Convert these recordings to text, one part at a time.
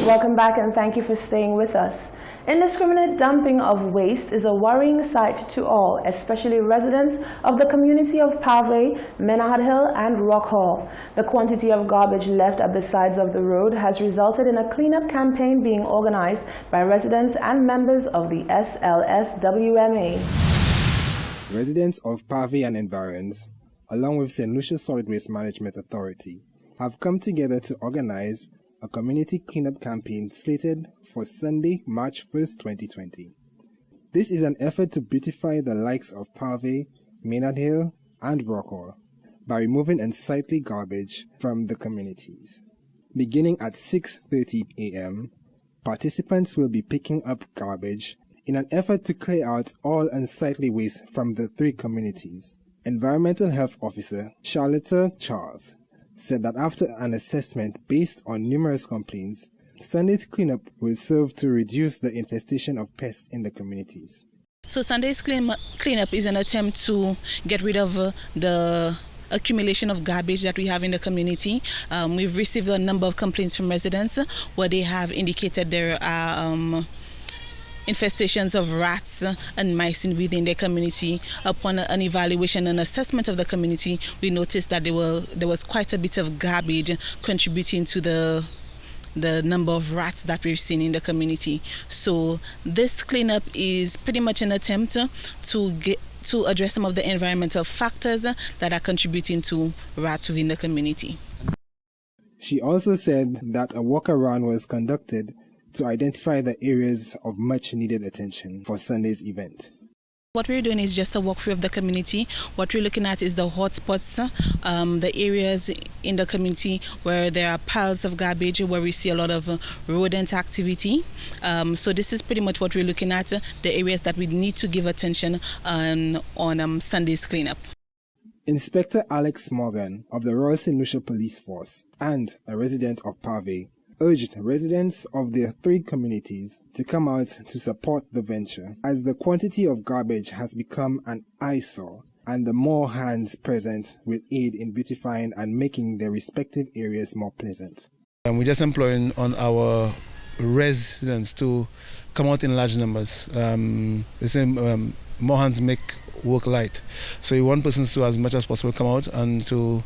Welcome back and thank you for staying with us. Indiscriminate dumping of waste is a worrying sight to all, especially residents of the community of Pave, Menard Hill and Rock Hall. The quantity of garbage left at the sides of the road has resulted in a cleanup campaign being organized by residents and members of the SLSWMA. Residents of Pave and environs, along with St. Lucia Solid Waste Management Authority, have come together to organize a community cleanup campaign slated for Sunday, March 1st, 2020. This is an effort to beautify the likes of Pave, Maynard Hill, and Rock Hall by removing unsightly garbage from the communities. Beginning at 6:30 a.m., participants will be picking up garbage in an effort to clear out all unsightly waste from the three communities. Environmental Health Officer Charlotte Charles said that after an assessment based on numerous complaints, Sunday's cleanup will serve to reduce the infestation of pests in the communities. So Sunday's cleanup is an attempt to get rid of the accumulation of garbage that we have in the community. We've received a number of complaints from residents where they have indicated there are infestations of rats and mice within their community. Upon an evaluation and assessment of the community, we noticed that there was quite a bit of garbage contributing to the number of rats that we've seen in the community. So this cleanup is pretty much an attempt to address some of the environmental factors that are contributing to rats within the community. She also said that a walk around was conducted to identify the areas of much needed attention for Sunday's event. What we're doing is just a walkthrough of the community. What we're looking at is the hotspots, the areas in the community where there are piles of garbage, where we see a lot of rodent activity. So this is pretty much what we're looking at, the areas that we need to give attention on Sunday's cleanup. Inspector Alex Morgan of the Royal St. Lucia Police Force and a resident of Pave urged residents of their three communities to come out to support the venture, as the quantity of garbage has become an eyesore, and the more hands present will aid in beautifying and making their respective areas more pleasant. We're just employing on our residents to come out in large numbers. They say more hands make work light. So we want persons to, as much as possible, come out and to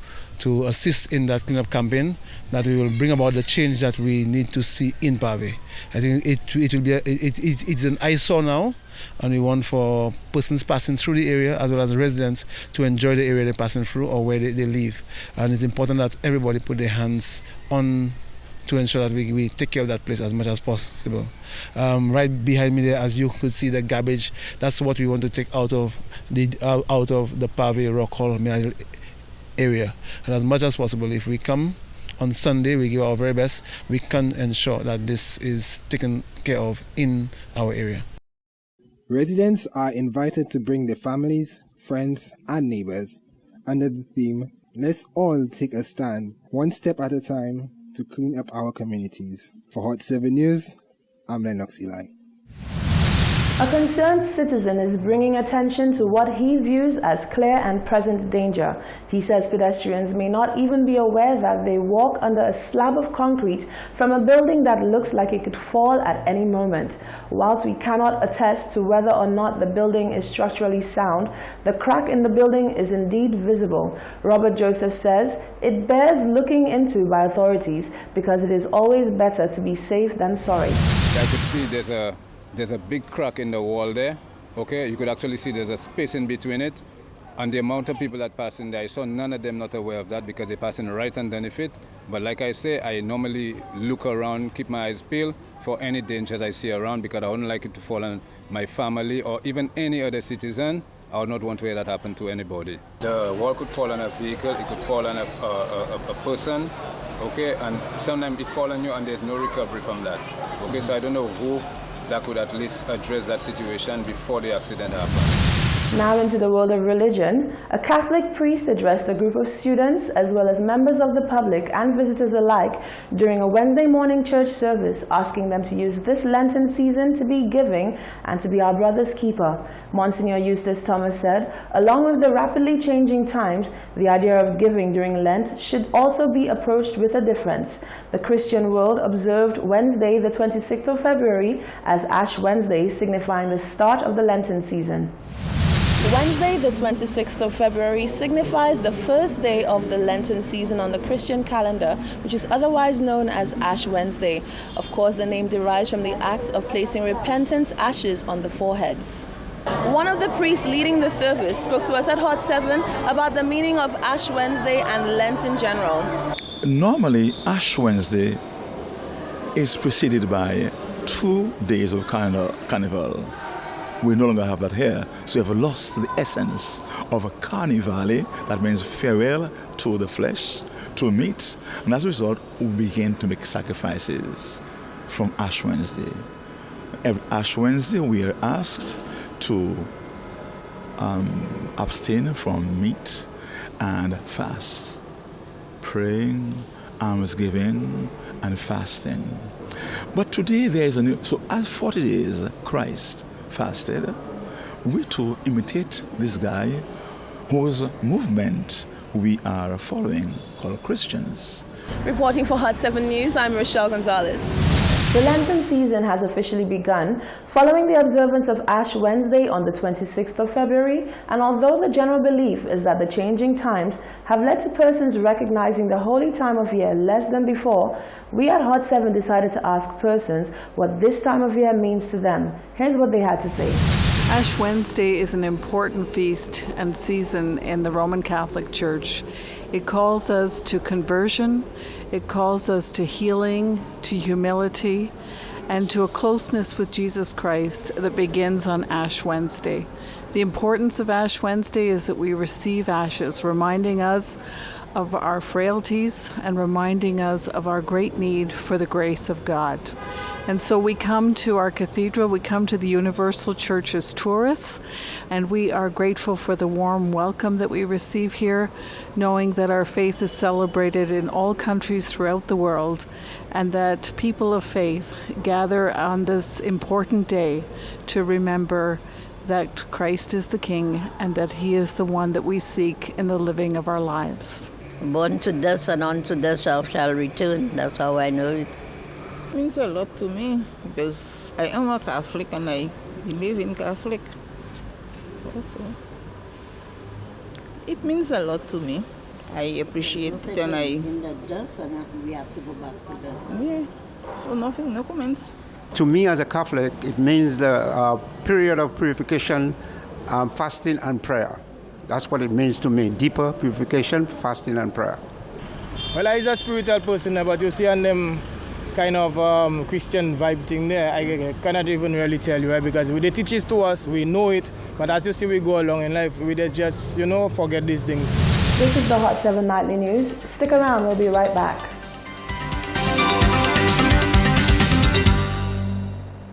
assist in that cleanup campaign, that we will bring about the change that we need to see in Pave. I think it will be it's an eyesore now, and we want for persons passing through the area as well as residents to enjoy the area they're passing through or where they live. And it's important that everybody put their hands on to ensure that we take care of that place as much as possible. Right behind me there, as you could see, the garbage, that's what we want to take out of the Pave, Rock Hall, area. And as much as possible, if we come on Sunday, we give our very best, we can ensure that this is taken care of in our area. Residents are invited to bring their families, friends, and neighbors under the theme, "Let's all take a stand, one step at a time, to clean up our communities." For Hot 7 News, I'm Lennox Eli. A concerned citizen is bringing attention to what he views as clear and present danger. He says pedestrians may not even be aware that they walk under a slab of concrete from a building that looks like it could fall at any moment. Whilst we cannot attest to whether or not the building is structurally sound, the crack in the building is indeed visible. Robert Joseph says it bears looking into by authorities because it is always better to be safe than sorry. I could see there's a big crack in the wall there. Okay, you could actually see there's a space in between it, and the amount of people that pass in there, I saw none of them not aware of that because they're passing right underneath it. But like I say, I normally look around, keep my eyes peeled for any dangers I see around, because I wouldn't like it to fall on my family or even any other citizen. I would not want to hear that happen to anybody. The wall could fall on a vehicle, it could fall on a person, okay, and sometimes it falls on you and there's no recovery from that. Okay, so I don't know who that could at least address that situation before the accident happened. Now into the world of religion, a Catholic priest addressed a group of students as well as members of the public and visitors alike during a Wednesday morning church service, asking them to use this Lenten season to be giving and to be our brother's keeper. Monsignor Eustace Thomas said, along with the rapidly changing times, the idea of giving during Lent should also be approached with a difference. The Christian world observed Wednesday, the 26th of February, as Ash Wednesday, signifying the start of the Lenten season. Wednesday, the 26th of February, signifies the first day of the Lenten season on the Christian calendar, which is otherwise known as Ash Wednesday. Of course, the name derives from the act of placing repentance ashes on the foreheads. One of the priests leading the service spoke to us at Hot 7 about the meaning of Ash Wednesday and Lent in general. Normally, Ash Wednesday is preceded by 2 days of carnival. We no longer have that here, so we have lost the essence of a carnivale, that means farewell to the flesh, to meat, and as a result, we begin to make sacrifices from Ash Wednesday. Every Ash Wednesday, we are asked to abstain from meat and fast, praying, almsgiving, and fasting. But today there is a new, so as 40 days Christ fasted, we too imitate this guy whose movement we are following, called Christians. Reporting for Hot 7 News, I'm Rochelle Gonzalez. The Lenten season has officially begun following the observance of Ash Wednesday on the 26th of February, and although the general belief is that the changing times have led to persons recognizing the holy time of year less than before, we at Hot 7 decided to ask persons what this time of year means to them. Here's what they had to say. Ash Wednesday is an important feast and season in the Roman Catholic Church. It calls us to conversion, it calls us to healing, to humility, and to a closeness with Jesus Christ that begins on Ash Wednesday. The importance of Ash Wednesday is that we receive ashes, reminding us of our frailties and reminding us of our great need for the grace of God. And so we come to our cathedral, we come to the Universal Church as tourists, and we are grateful for the warm welcome that we receive here, knowing that our faith is celebrated in all countries throughout the world, and that people of faith gather on this important day to remember that Christ is the King and that He is the one that we seek in the living of our lives. Born to dust and unto dust shall return. That's how I know it. It means a lot to me because I am a Catholic and I believe in Catholic. Also, it means a lot to me. I appreciate it and I. We have to go back to dust. Yeah. So nothing, no comments. To me, as a Catholic, it means the period of purification, fasting and prayer. That's what it means to me. Deeper purification, fasting and prayer. Well, I'm a spiritual person, but you see on them kind of Christian vibe thing there, I cannot even really tell you, right? Because they teach it to us, we know it, but as you see we go along in life, we just, forget these things. This is the Hot 7 Nightly News. Stick around, we'll be right back.